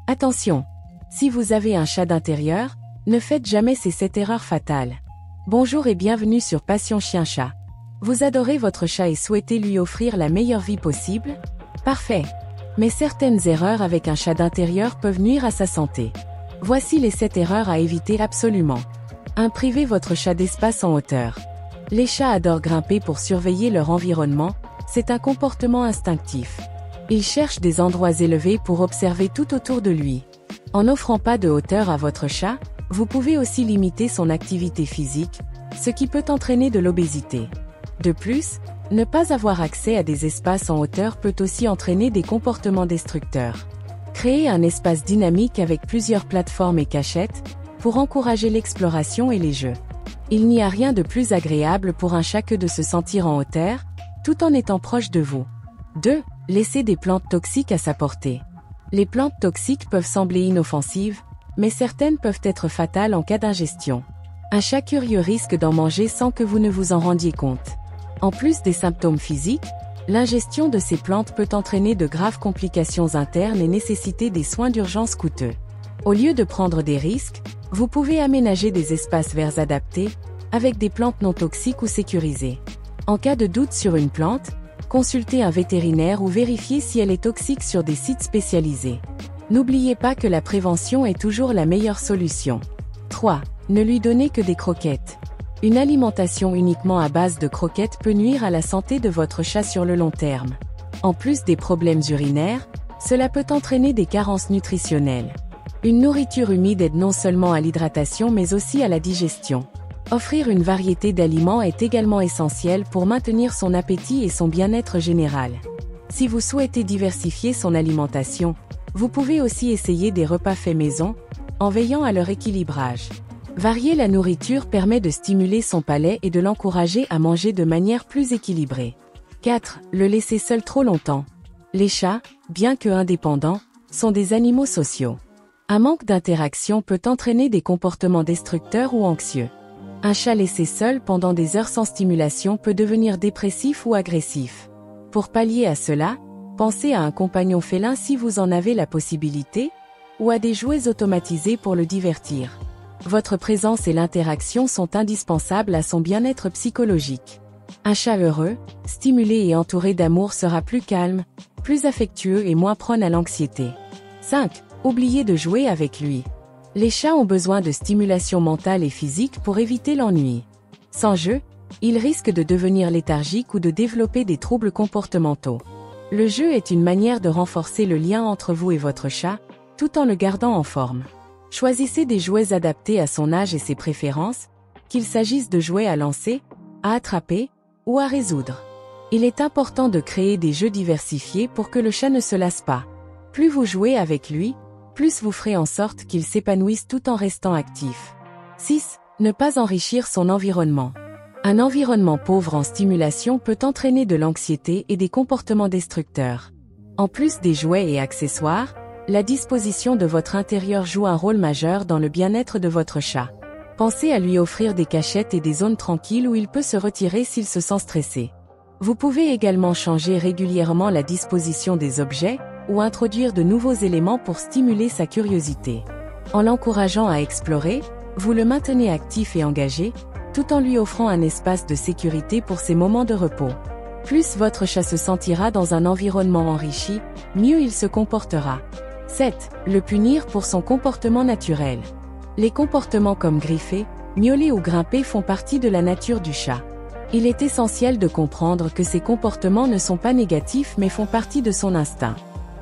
Attention! Si vous avez un chat d'intérieur, ne faites jamais ces 7 erreurs fatales. Bonjour et bienvenue sur Passion Chien-Chat. Vous adorez votre chat et souhaitez lui offrir la meilleure vie possible? Parfait! Mais certaines erreurs avec un chat d'intérieur peuvent nuire à sa santé. Voici les 7 erreurs à éviter absolument. 1. Privez votre chat d'espace en hauteur. Les chats adorent grimper pour surveiller leur environnement, c'est un comportement instinctif. Ils cherchent des endroits élevés pour observer tout autour de lui. En n'offrant pas de hauteur à votre chat, vous pouvez aussi limiter son activité physique, ce qui peut entraîner de l'obésité. De plus, ne pas avoir accès à des espaces en hauteur peut aussi entraîner des comportements destructeurs. Créez un espace dynamique avec plusieurs plateformes et cachettes, pour encourager l'exploration et les jeux. Il n'y a rien de plus agréable pour un chat que de se sentir en hauteur, tout en étant proche de vous. 2. Laissez des plantes toxiques à sa portée. Les plantes toxiques peuvent sembler inoffensives, mais certaines peuvent être fatales en cas d'ingestion. Un chat curieux risque d'en manger sans que vous ne vous en rendiez compte. En plus des symptômes physiques, l'ingestion de ces plantes peut entraîner de graves complications internes et nécessiter des soins d'urgence coûteux. Au lieu de prendre des risques, vous pouvez aménager des espaces verts adaptés, avec des plantes non toxiques ou sécurisées. En cas de doute sur une plante, consultez un vétérinaire ou vérifiez si elle est toxique sur des sites spécialisés. N'oubliez pas que la prévention est toujours la meilleure solution. 3. Ne lui donnez que des croquettes. Une alimentation uniquement à base de croquettes peut nuire à la santé de votre chat sur le long terme. En plus des problèmes urinaires, cela peut entraîner des carences nutritionnelles. Une nourriture humide aide non seulement à l'hydratation mais aussi à la digestion. Offrir une variété d'aliments est également essentiel pour maintenir son appétit et son bien-être général. Si vous souhaitez diversifier son alimentation, vous pouvez aussi essayer des repas faits maison, en veillant à leur équilibrage. Varier la nourriture permet de stimuler son palais et de l'encourager à manger de manière plus équilibrée. 4. Le laisser seul trop longtemps. Les chats, bien que indépendants, sont des animaux sociaux. Un manque d'interaction peut entraîner des comportements destructeurs ou anxieux. Un chat laissé seul pendant des heures sans stimulation peut devenir dépressif ou agressif. Pour pallier à cela, pensez à un compagnon félin si vous en avez la possibilité, ou à des jouets automatisés pour le divertir. Votre présence et l'interaction sont indispensables à son bien-être psychologique. Un chat heureux, stimulé et entouré d'amour sera plus calme, plus affectueux et moins prone à l'anxiété. 5. Oubliez de jouer avec lui. Les chats ont besoin de stimulation mentale et physique pour éviter l'ennui. Sans jeu, ils risquent de devenir léthargiques ou de développer des troubles comportementaux. Le jeu est une manière de renforcer le lien entre vous et votre chat, tout en le gardant en forme. Choisissez des jouets adaptés à son âge et ses préférences, qu'il s'agisse de jouets à lancer, à attraper ou à résoudre. Il est important de créer des jeux diversifiés pour que le chat ne se lasse pas. Plus vous jouez avec lui, plus vous ferez en sorte qu'il s'épanouisse tout en restant actif. 6. Ne pas enrichir son environnement. Un environnement pauvre en stimulation peut entraîner de l'anxiété et des comportements destructeurs. En plus des jouets et accessoires, la disposition de votre intérieur joue un rôle majeur dans le bien-être de votre chat. Pensez à lui offrir des cachettes et des zones tranquilles où il peut se retirer s'il se sent stressé. Vous pouvez également changer régulièrement la disposition des objets, ou introduire de nouveaux éléments pour stimuler sa curiosité. En l'encourageant à explorer, vous le maintenez actif et engagé, tout en lui offrant un espace de sécurité pour ses moments de repos. Plus votre chat se sentira dans un environnement enrichi, mieux il se comportera. 7. Le punir pour son comportement naturel. Les comportements comme griffer, miauler ou grimper font partie de la nature du chat. Il est essentiel de comprendre que ces comportements ne sont pas négatifs mais font partie de son instinct.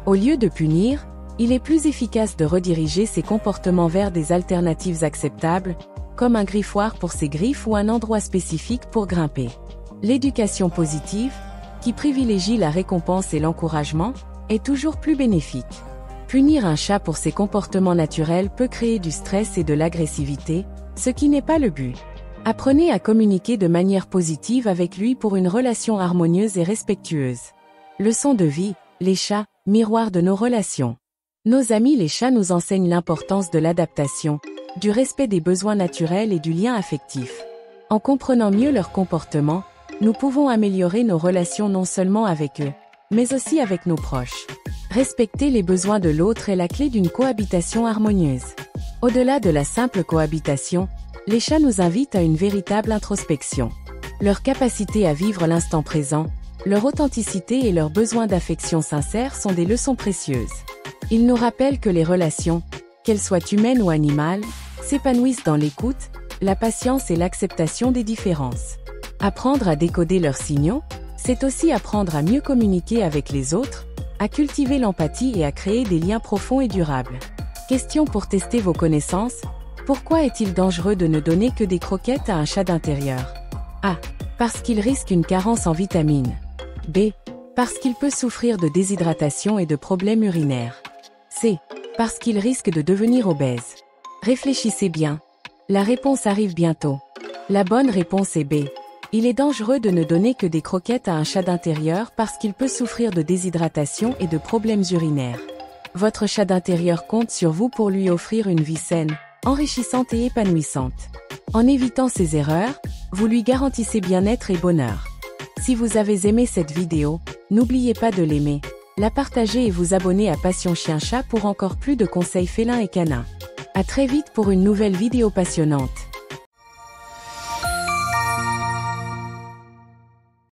Au lieu de punir, il est plus efficace de rediriger ses comportements vers des alternatives acceptables, comme un griffoir pour ses griffes ou un endroit spécifique pour grimper. L'éducation positive, qui privilégie la récompense et l'encouragement, est toujours plus bénéfique. Punir un chat pour ses comportements naturels peut créer du stress et de l'agressivité, ce qui n'est pas le but. Apprenez à communiquer de manière positive avec lui pour une relation harmonieuse et respectueuse. Leçon de vie, les chats, miroir de nos relations. Nos amis les chats nous enseignent l'importance de l'adaptation, du respect des besoins naturels et du lien affectif. En comprenant mieux leur comportement, nous pouvons améliorer nos relations non seulement avec eux, mais aussi avec nos proches. Respecter les besoins de l'autre est la clé d'une cohabitation harmonieuse. Au-delà de la simple cohabitation, les chats nous invitent à une véritable introspection. Leur capacité à vivre l'instant présent, leur authenticité et leurs besoins d'affection sincère sont des leçons précieuses. Ils nous rappellent que les relations, qu'elles soient humaines ou animales, s'épanouissent dans l'écoute, la patience et l'acceptation des différences. Apprendre à décoder leurs signaux, c'est aussi apprendre à mieux communiquer avec les autres, à cultiver l'empathie et à créer des liens profonds et durables. Question pour tester vos connaissances. Pourquoi est-il dangereux de ne donner que des croquettes à un chat d'intérieur? A. Parce qu'il risque une carence en vitamines. B. Parce qu'il peut souffrir de déshydratation et de problèmes urinaires. C. Parce qu'il risque de devenir obèse. Réfléchissez bien. La réponse arrive bientôt. La bonne réponse est B. Il est dangereux de ne donner que des croquettes à un chat d'intérieur parce qu'il peut souffrir de déshydratation et de problèmes urinaires. Votre chat d'intérieur compte sur vous pour lui offrir une vie saine, enrichissante et épanouissante. En évitant ces erreurs, vous lui garantissez bien-être et bonheur. Si vous avez aimé cette vidéo, n'oubliez pas de l'aimer, la partager et vous abonner à Passion Chien Chat pour encore plus de conseils félins et canins. À très vite pour une nouvelle vidéo passionnante.